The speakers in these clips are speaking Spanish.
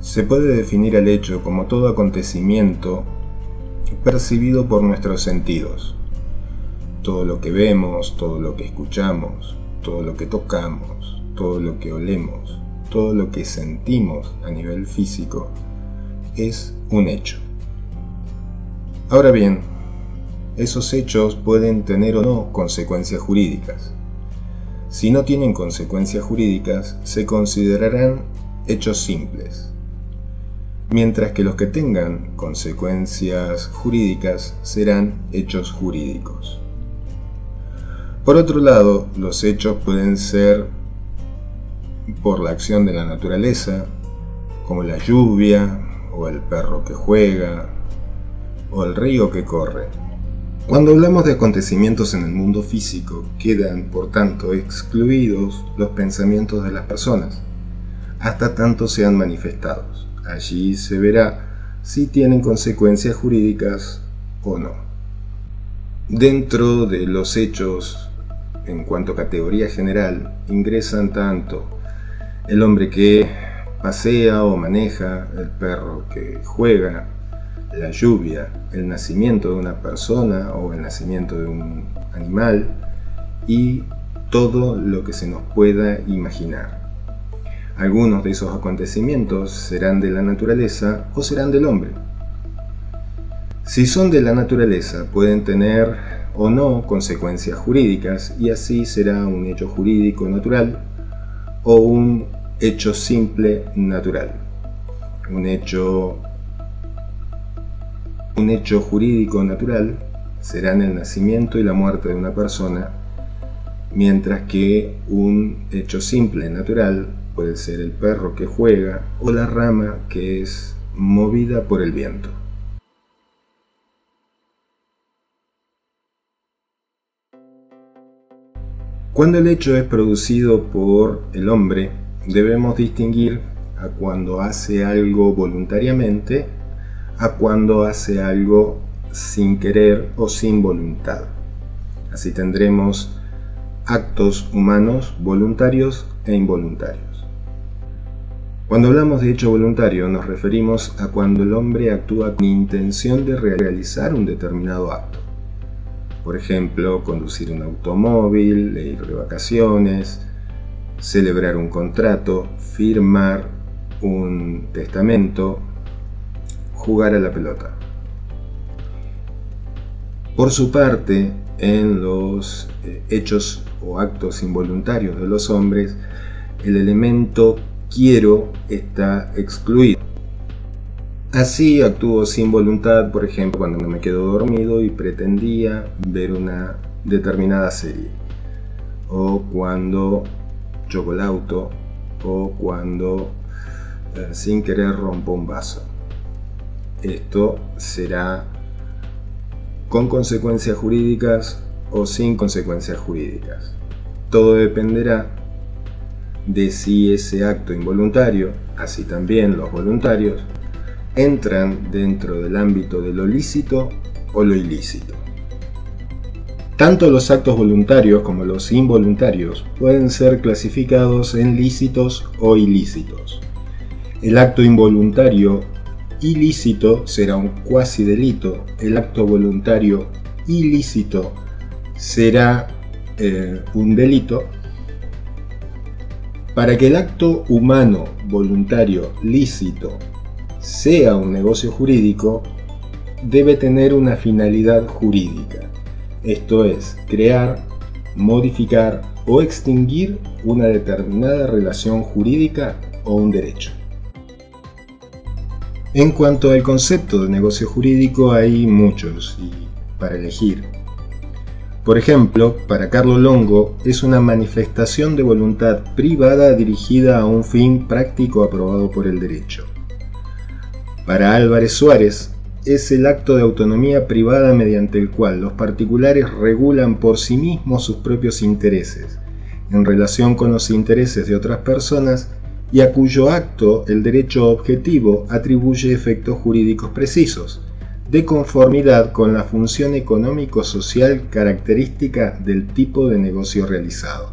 Se puede definir al hecho como todo acontecimiento percibido por nuestros sentidos. Todo lo que vemos, todo lo que escuchamos, todo lo que tocamos, todo lo que olemos, todo lo que sentimos a nivel físico es un hecho. Ahora bien, esos hechos pueden tener o no consecuencias jurídicas. Si no tienen consecuencias jurídicas, se considerarán hechos simples, mientras que los que tengan consecuencias jurídicas serán hechos jurídicos. Por otro lado, los hechos pueden ser por la acción de la naturaleza, como la lluvia, o el perro que juega, o el río que corre. Cuando hablamos de acontecimientos en el mundo físico, quedan, por tanto, excluidos los pensamientos de las personas, hasta tanto sean manifestados. Allí se verá si tienen consecuencias jurídicas o no. Dentro de los hechos, en cuanto a categoría general, ingresan tanto el hombre que pasea o maneja, el perro que juega, la lluvia, el nacimiento de una persona o el nacimiento de un animal y todo lo que se nos pueda imaginar. Algunos de esos acontecimientos serán de la naturaleza o serán del hombre. Si son de la naturaleza, pueden tener o no consecuencias jurídicas y así será un hecho jurídico natural o un hecho simple natural. Un hecho jurídico natural serán el nacimiento y la muerte de una persona, mientras que un hecho simple natural puede ser el perro que juega o la rama que es movida por el viento. Cuando el hecho es producido por el hombre, debemos distinguir a cuando hace algo voluntariamente a cuando hace algo sin querer o sin voluntad. Así tendremos actos humanos voluntarios e involuntarios. Cuando hablamos de hecho voluntario nos referimos a cuando el hombre actúa con intención de realizar un determinado acto. Por ejemplo, conducir un automóvil, ir de vacaciones, celebrar un contrato, firmar un testamento, jugar a la pelota. Por su parte, en los hechos o actos involuntarios de los hombres, el elemento quiero está excluido. Así actúo sin voluntad, por ejemplo, cuando me quedo dormido y pretendía ver una determinada serie, o cuando choco el auto, o cuando sin querer rompo un vaso. Esto será con consecuencias jurídicas o sin consecuencias jurídicas. Todo dependerá de si ese acto involuntario, así también los voluntarios, entran dentro del ámbito de lo lícito o lo ilícito. Tanto los actos voluntarios como los involuntarios pueden ser clasificados en lícitos o ilícitos. El acto involuntario ilícito será un cuasi delito, el acto voluntario ilícito será un delito. Para que el acto humano voluntario lícito sea un negocio jurídico, debe tener una finalidad jurídica, esto es, crear, modificar o extinguir una determinada relación jurídica o un derecho. En cuanto al concepto de negocio jurídico, hay muchos para elegir. Por ejemplo, para Carlo Longo es una manifestación de voluntad privada dirigida a un fin práctico aprobado por el derecho. Para Álvarez Suárez es el acto de autonomía privada mediante el cual los particulares regulan por sí mismos sus propios intereses en relación con los intereses de otras personas y a cuyo acto el derecho objetivo atribuye efectos jurídicos precisos, de conformidad con la función económico-social característica del tipo de negocio realizado.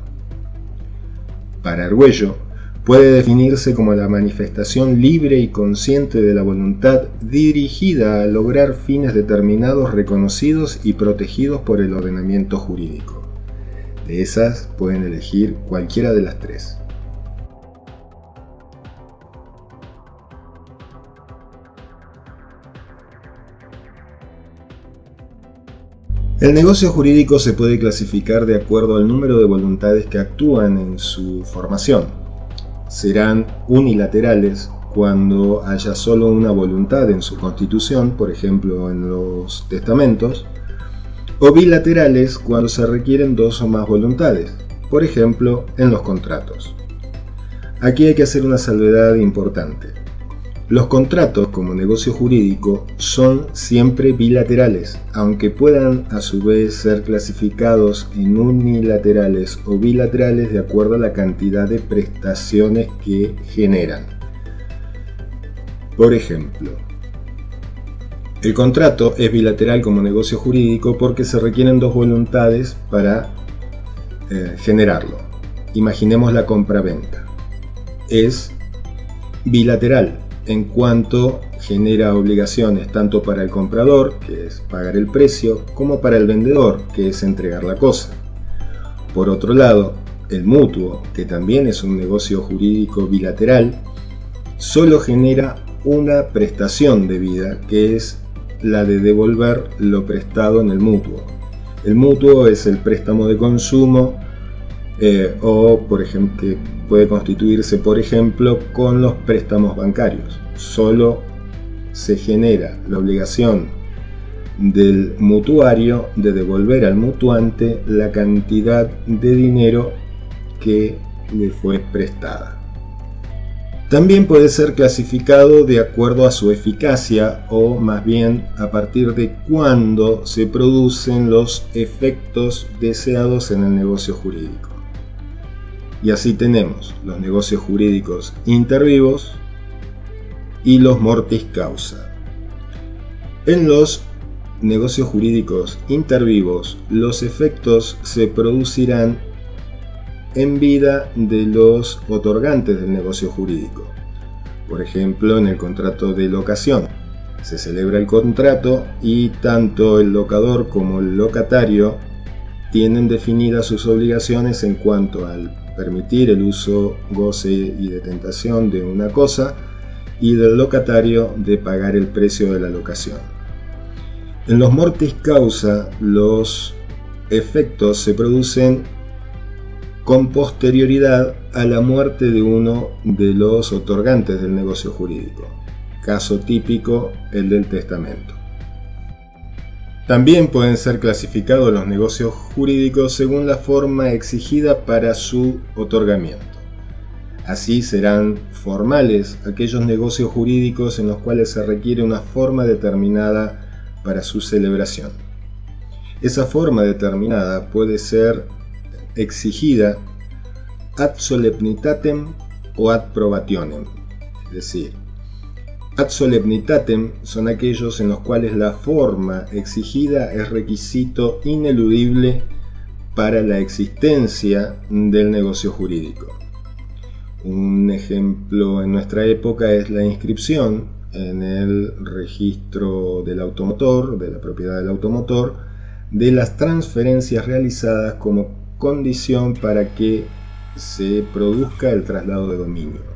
Para Argüello, Puede definirse como la manifestación libre y consciente de la voluntad dirigida a lograr fines determinados reconocidos y protegidos por el ordenamiento jurídico. De esas pueden elegir cualquiera de las tres. El negocio jurídico se puede clasificar de acuerdo al número de voluntades que actúan en su formación. Serán unilaterales cuando haya solo una voluntad en su constitución, por ejemplo en los testamentos, o bilaterales cuando se requieren dos o más voluntades, por ejemplo en los contratos. Aquí hay que hacer una salvedad importante. Los contratos como negocio jurídico son siempre bilaterales, aunque puedan a su vez ser clasificados en unilaterales o bilaterales de acuerdo a la cantidad de prestaciones que generan. Por ejemplo, el contrato es bilateral como negocio jurídico porque se requieren dos voluntades para generarlo. Imaginemos la compra-venta. Es bilateral en cuanto genera obligaciones tanto para el comprador, que es pagar el precio, como para el vendedor, que es entregar la cosa. Por otro lado, el mutuo, que también es un negocio jurídico bilateral, solo genera una prestación debida, que es la de devolver lo prestado en el mutuo. El mutuo es el préstamo de consumo o, por ejemplo, que puede constituirse, por ejemplo, con los préstamos bancarios. Solo se genera la obligación del mutuario de devolver al mutuante la cantidad de dinero que le fue prestada. También puede ser clasificado de acuerdo a su eficacia o más bien a partir de cuándo se producen los efectos deseados en el negocio jurídico. Y así tenemos los negocios jurídicos intervivos y los mortis causa. En los negocios jurídicos intervivos, los efectos se producirán en vida de los otorgantes del negocio jurídico. Por ejemplo, en el contrato de locación. Se celebra el contrato y tanto el locador como el locatario tienen definidas sus obligaciones en cuanto al permitir el uso, goce y detentación de una cosa y del locatario de pagar el precio de la locación. En los mortis causa, los efectos se producen con posterioridad a la muerte de uno de los otorgantes del negocio jurídico. Caso típico, el del testamento. También pueden ser clasificados los negocios jurídicos según la forma exigida para su otorgamiento. Así serán formales aquellos negocios jurídicos en los cuales se requiere una forma determinada para su celebración. Esa forma determinada puede ser exigida ad solemnitatem o ad probationem, es decir, ad solemnitatem son aquellos en los cuales la forma exigida es requisito ineludible para la existencia del negocio jurídico. Un ejemplo en nuestra época es la inscripción en el registro del automotor, de la propiedad del automotor, de las transferencias realizadas como condición para que se produzca el traslado de dominio.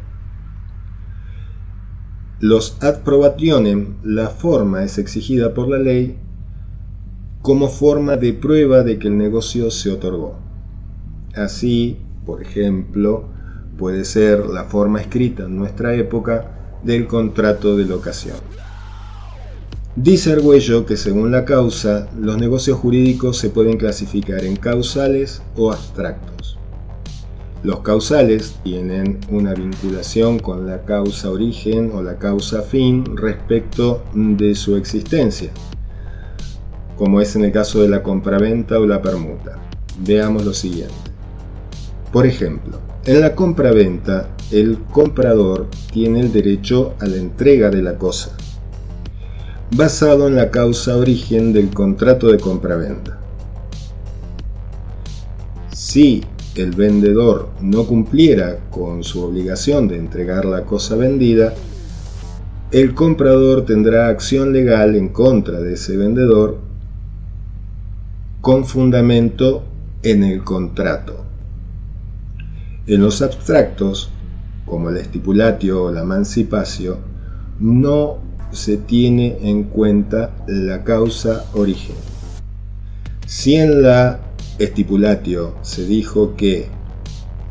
Los ad probationem, la forma es exigida por la ley como forma de prueba de que el negocio se otorgó. Así, por ejemplo, puede ser la forma escrita en nuestra época del contrato de locación. Dice Argüello que según la causa, los negocios jurídicos se pueden clasificar en causales o abstractos. Los causales tienen una vinculación con la causa origen o la causa fin respecto de su existencia, como es en el caso de la compraventa o la permuta. Veamos lo siguiente. Por ejemplo, en la compraventa, el comprador tiene el derecho a la entrega de la cosa, basado en la causa origen del contrato de compraventa. Si el vendedor no cumpliera con su obligación de entregar la cosa vendida, el comprador tendrá acción legal en contra de ese vendedor con fundamento en el contrato. En los abstractos, como el stipulatio o la mancipatio, no se tiene en cuenta la causa origen. Si en la stipulatio se dijo que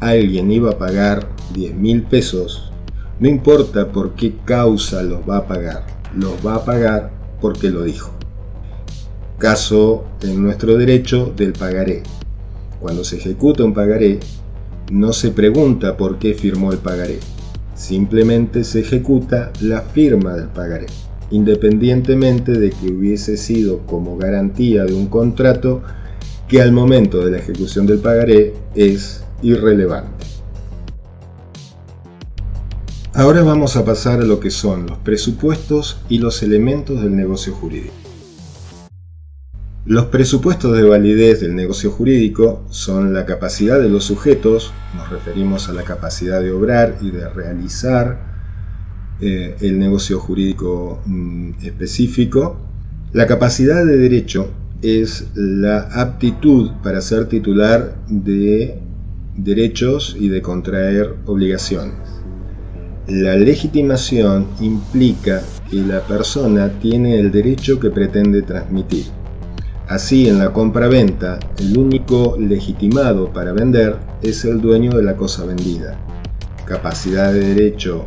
alguien iba a pagar 10.000 pesos, no importa por qué causa los va a pagar porque lo dijo. Caso en nuestro derecho del pagaré. Cuando se ejecuta un pagaré, no se pregunta por qué firmó el pagaré, simplemente se ejecuta la firma del pagaré, independientemente de que hubiese sido como garantía de un contrato que al momento de la ejecución del pagaré es irrelevante. Ahora vamos a pasar a lo que son los presupuestos y los elementos del negocio jurídico. Los presupuestos de validez del negocio jurídico son la capacidad de los sujetos, nos referimos a la capacidad de obrar y de realizar el negocio jurídico específico. La capacidad de derecho es la aptitud para ser titular de derechos y de contraer obligaciones. La legitimación implica que la persona tiene el derecho que pretende transmitir. Así, en la compraventa, el único legitimado para vender es el dueño de la cosa vendida. Capacidad de derecho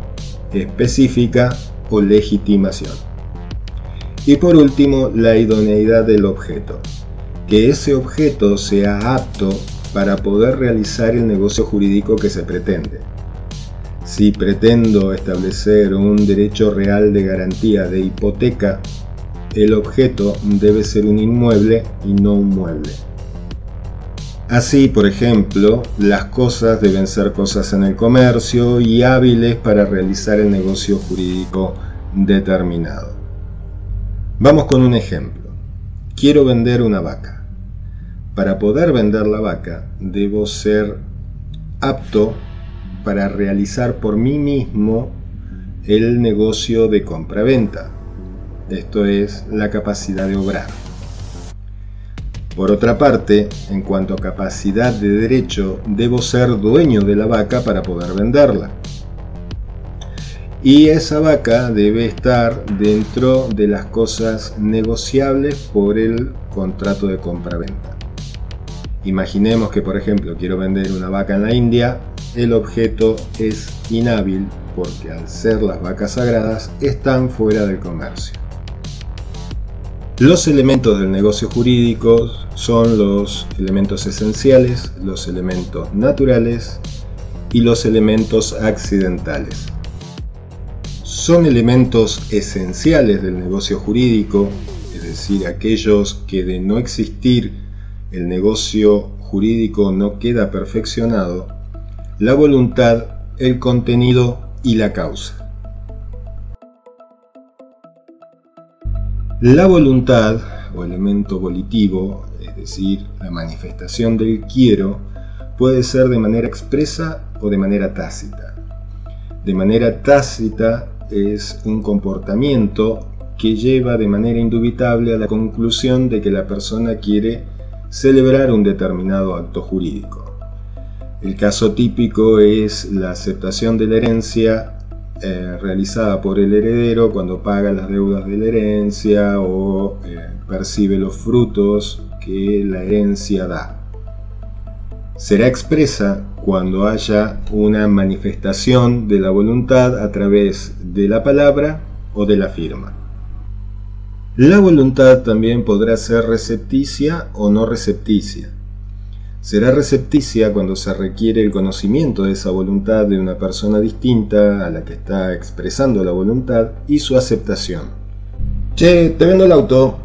específica o legitimación. Y por último, la idoneidad del objeto. Que ese objeto sea apto para poder realizar el negocio jurídico que se pretende. Si pretendo establecer un derecho real de garantía de hipoteca, el objeto debe ser un inmueble y no un mueble. Así, por ejemplo, las cosas deben ser cosas en el comercio y hábiles para realizar el negocio jurídico determinado. Vamos con un ejemplo. Quiero vender una vaca. Para poder vender la vaca, debo ser apto para realizar por mí mismo el negocio de compra-venta. Esto es la capacidad de obrar. Por otra parte, en cuanto a capacidad de derecho, debo ser dueño de la vaca para poder venderla. Y esa vaca debe estar dentro de las cosas negociables por el contrato de compra-venta. Imaginemos que, por ejemplo, quiero vender una vaca en la India, el objeto es inhábil porque al ser las vacas sagradas están fuera del comercio. Los elementos del negocio jurídico son los elementos esenciales, los elementos naturales y los elementos accidentales. Son elementos esenciales del negocio jurídico, es decir, aquellos que de no existir el negocio jurídico no queda perfeccionado, la voluntad, el contenido y la causa. La voluntad, o elemento volitivo, es decir, la manifestación del quiero, puede ser de manera expresa o de manera tácita. De manera tácita es un comportamiento que lleva de manera indubitable a la conclusión de que la persona quiere celebrar un determinado acto jurídico. El caso típico es la aceptación de la herencia realizada por el heredero cuando paga las deudas de la herencia o percibe los frutos que la herencia da. Será expresa cuando haya una manifestación de la voluntad a través de la palabra o de la firma. La voluntad también podrá ser recepticia o no recepticia. Será recepticia cuando se requiere el conocimiento de esa voluntad de una persona distinta a la que está expresando la voluntad y su aceptación. Che, te vendo el auto.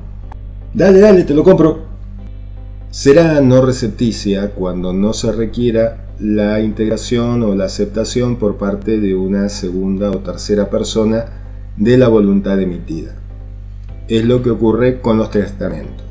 Dale, te lo compro. Será no recepticia cuando no se requiera la integración o la aceptación por parte de una segunda o tercera persona de la voluntad emitida. Es lo que ocurre con los testamentos.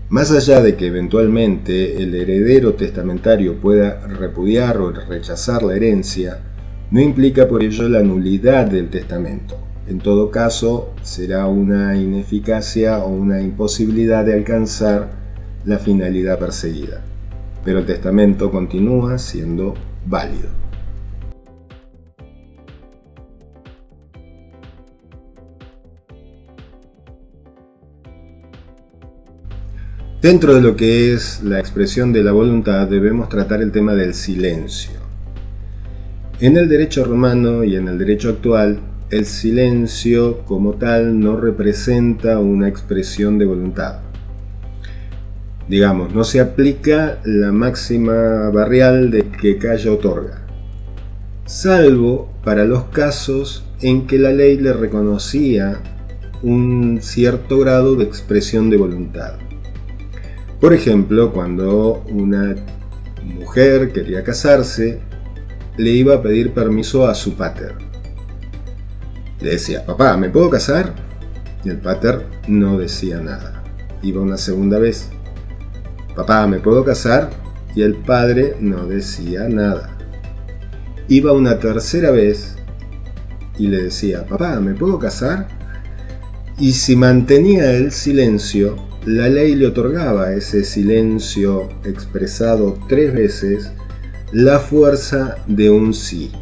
Más allá de que eventualmente el heredero testamentario pueda repudiar o rechazar la herencia, no implica por ello la nulidad del testamento. En todo caso, será una ineficacia o una imposibilidad de alcanzar la finalidad perseguida, pero el testamento continúa siendo válido. Dentro de lo que es la expresión de la voluntad, debemos tratar el tema del silencio. En el derecho romano y en el derecho actual, el silencio como tal no representa una expresión de voluntad. Digamos, no se aplica la máxima barrial de que calla otorga, salvo para los casos en que la ley le reconocía un cierto grado de expresión de voluntad. Por ejemplo, cuando una mujer quería casarse, le iba a pedir permiso a su pater. Le decía: papá, ¿me puedo casar? Y el pater no decía nada. Iba una segunda vez: papá, ¿me puedo casar? Y el padre no decía nada. Iba una tercera vez y le decía: papá, ¿me puedo casar? Y si mantenía el silencio, la ley le otorgaba a ese silencio expresado 3 veces la fuerza de un sí.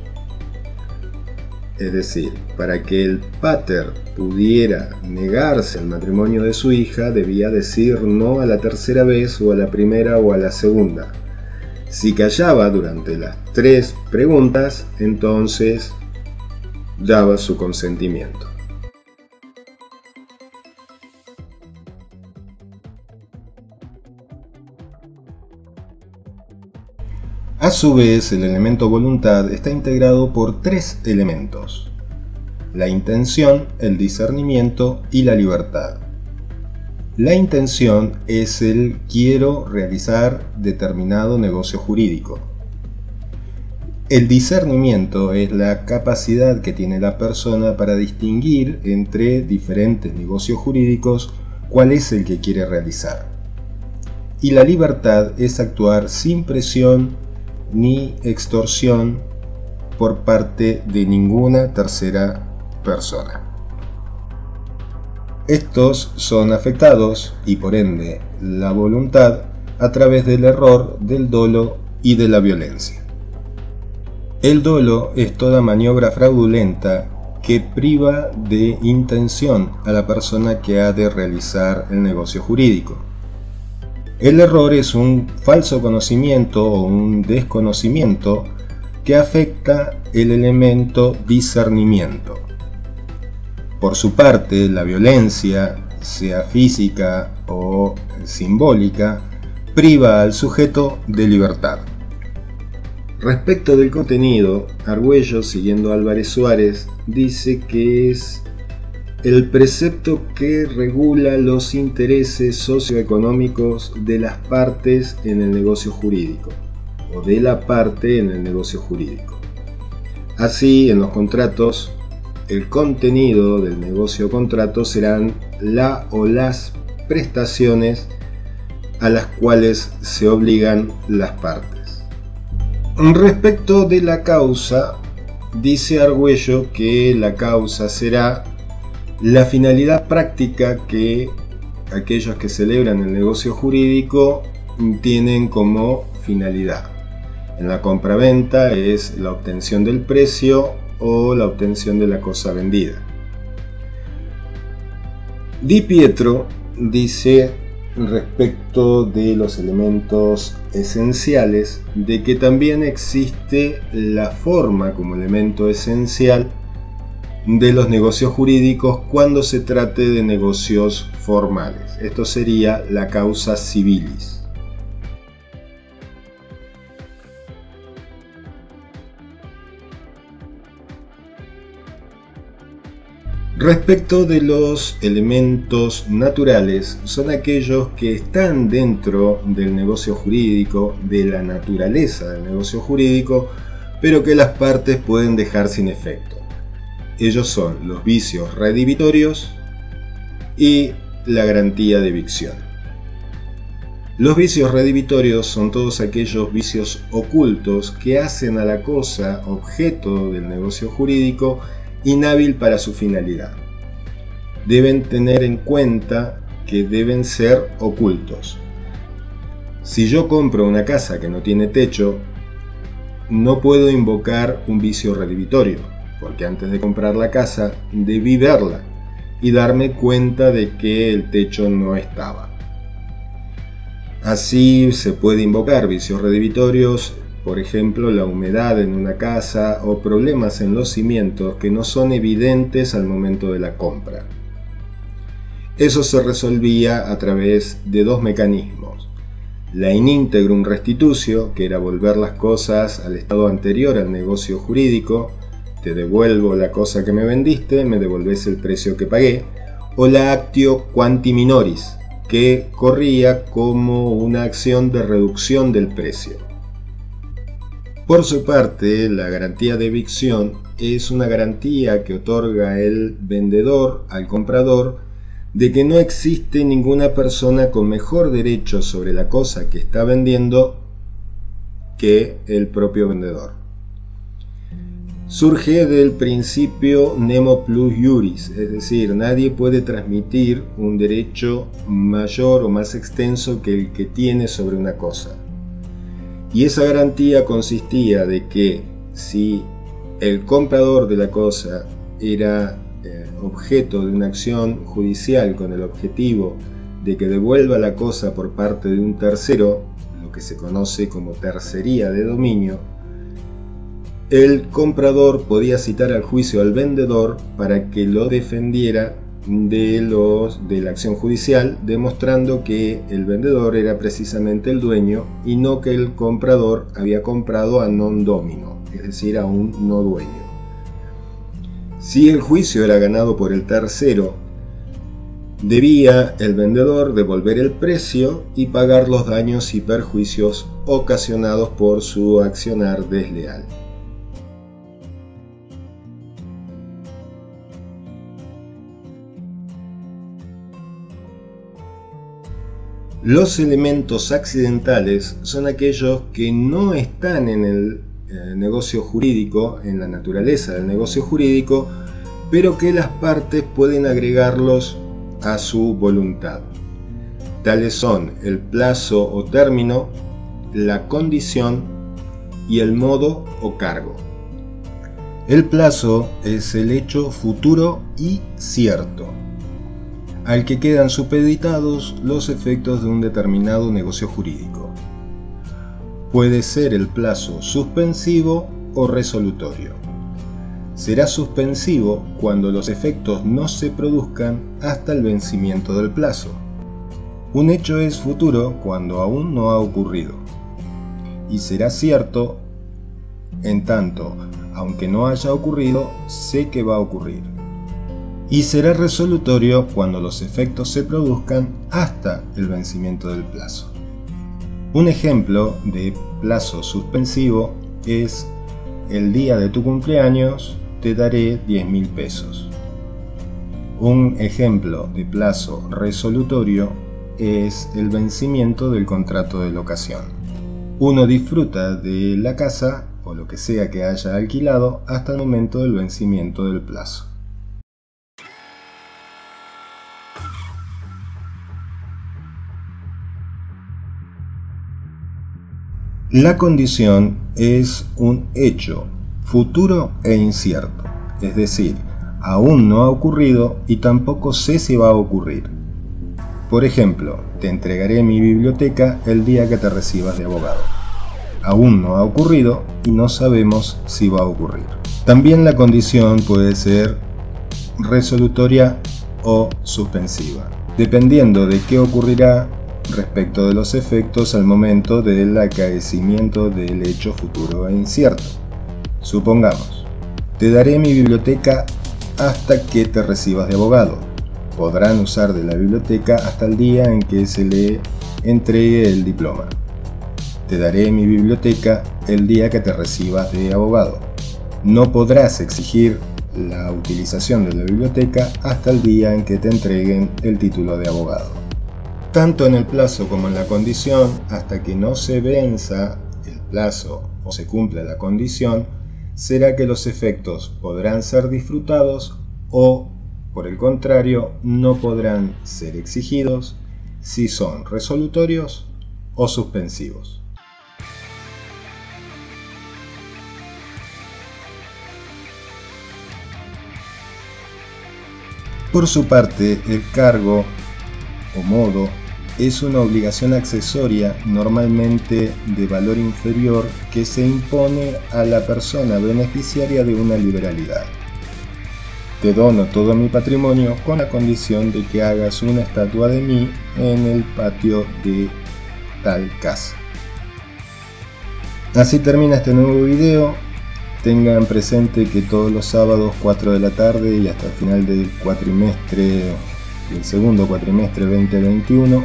Es decir, para que el pater pudiera negarse al matrimonio de su hija, debía decir no a la tercera vez, o a la primera, o a la segunda. Si callaba durante las 3 preguntas, entonces daba su consentimiento. A su vez, el elemento voluntad está integrado por 3 elementos: la intención, el discernimiento y la libertad. La intención es el quiero realizar determinado negocio jurídico. El discernimiento es la capacidad que tiene la persona para distinguir entre diferentes negocios jurídicos cuál es el que quiere realizar. Y la libertad es actuar sin presión ni extorsión por parte de ninguna tercera persona. Estos son afectados, y por ende la voluntad, a través del error, del dolo y de la violencia. El dolo es toda maniobra fraudulenta que priva de intención a la persona que ha de realizar el negocio jurídico. El error es un falso conocimiento o un desconocimiento que afecta el elemento discernimiento. Por su parte, la violencia, sea física o simbólica, priva al sujeto de libertad. Respecto del contenido, Argüello, siguiendo a Álvarez Suárez, dice que es el precepto que regula los intereses socioeconómicos de las partes en el negocio jurídico, o de la parte en el negocio jurídico. Así, en los contratos, el contenido del negocio contrato serán la o las prestaciones a las cuales se obligan las partes. Respecto de la causa, dice Argüello que la causa será la finalidad práctica que aquellos que celebran el negocio jurídico tienen como finalidad. En la compraventa es la obtención del precio o la obtención de la cosa vendida. Di Pietro dice respecto de los elementos esenciales de que también existe la forma como elemento esencial de los negocios jurídicos cuando se trate de negocios formales. Esto sería la causa civilis. Respecto de los elementos naturales, son aquellos que están dentro del negocio jurídico, de la naturaleza del negocio jurídico, pero que las partes pueden dejar sin efecto. Ellos son los vicios redivitorios y la garantía de evicción. Los vicios redivitorios son todos aquellos vicios ocultos que hacen a la cosa objeto del negocio jurídico inhábil para su finalidad. Deben tener en cuenta que deben ser ocultos. Si yo compro una casa que no tiene techo, no puedo invocar un vicio redivitorio, porque antes de comprar la casa debí verla y darme cuenta de que el techo no estaba. Así se puede invocar vicios redivitorios, por ejemplo, la humedad en una casa o problemas en los cimientos que no son evidentes al momento de la compra. Eso se resolvía a través de dos mecanismos: la in integrum restitutio, que era volver las cosas al estado anterior al negocio jurídico, te devuelvo la cosa que me vendiste, me devolves el precio que pagué, o la actio quanti minoris, que corría como una acción de reducción del precio. Por su parte, la garantía de evicción es una garantía que otorga el vendedor al comprador de que no existe ninguna persona con mejor derecho sobre la cosa que está vendiendo que el propio vendedor. Surge del principio nemo plus iuris, es decir, nadie puede transmitir un derecho mayor o más extenso que el que tiene sobre una cosa. Y esa garantía consistía de que si el comprador de la cosa era objeto de una acción judicial con el objetivo de que devuelva la cosa por parte de un tercero, lo que se conoce como tercería de dominio, el comprador podía citar al juicio al vendedor para que lo defendiera de la acción judicial, demostrando que el vendedor era precisamente el dueño y no que el comprador había comprado a non domino, es decir, a un no dueño. Si el juicio era ganado por el tercero, debía el vendedor devolver el precio y pagar los daños y perjuicios ocasionados por su accionar desleal. Los elementos accidentales son aquellos que no están en el negocio jurídico, en la naturaleza del negocio jurídico, pero que las partes pueden agregarlos a su voluntad. Tales son el plazo o término, la condición y el modo o cargo. El plazo es el hecho futuro y cierto, al que quedan supeditados los efectos de un determinado negocio jurídico. Puede ser el plazo suspensivo o resolutorio. Será suspensivo cuando los efectos no se produzcan hasta el vencimiento del plazo. Un hecho es futuro cuando aún no ha ocurrido, y será cierto en tanto, aunque no haya ocurrido, sé que va a ocurrir. Y será resolutorio cuando los efectos se produzcan hasta el vencimiento del plazo. Un ejemplo de plazo suspensivo es: el día de tu cumpleaños te daré 10.000 pesos. Un ejemplo de plazo resolutorio es el vencimiento del contrato de locación. Uno disfruta de la casa o lo que sea que haya alquilado hasta el momento del vencimiento del plazo. La condición es un hecho futuro e incierto, es decir, aún no ha ocurrido y tampoco sé si va a ocurrir. Por ejemplo, te entregaré mi biblioteca el día que te recibas de abogado. Aún no ha ocurrido y no sabemos si va a ocurrir. También la condición puede ser resolutoria o suspensiva, dependiendo de qué ocurrirá respecto de los efectos al momento del acaecimiento del hecho futuro e incierto. Supongamos, te daré mi biblioteca hasta que te recibas de abogado. Podrán usar de la biblioteca hasta el día en que se le entregue el diploma. Te daré mi biblioteca el día que te recibas de abogado. No podrás exigir la utilización de la biblioteca hasta el día en que te entreguen el título de abogado. tanto en el plazo como en la condición, hasta que no se venza el plazo o se cumpla la condición, será que los efectos podrán ser disfrutados o, por el contrario, no podrán ser exigidos si son resolutorios o suspensivos. Por su parte, el cargo o modo es una obligación accesoria, normalmente de valor inferior, que se impone a la persona beneficiaria de una liberalidad. Te dono todo mi patrimonio con la condición de que hagas una estatua de mí en el patio de tal casa. Así termina este nuevo video. Tengan presente que todos los sábados 4 de la tarde y hasta el final del segundo cuatrimestre 2021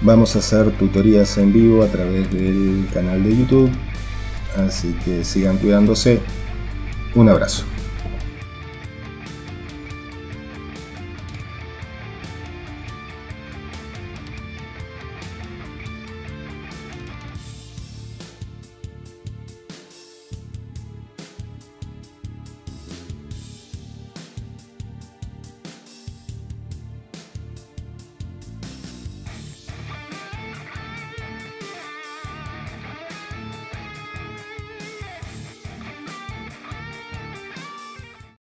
vamos a hacer tutorías en vivo a través del canal de YouTube, así que sigan cuidándose. Un abrazo.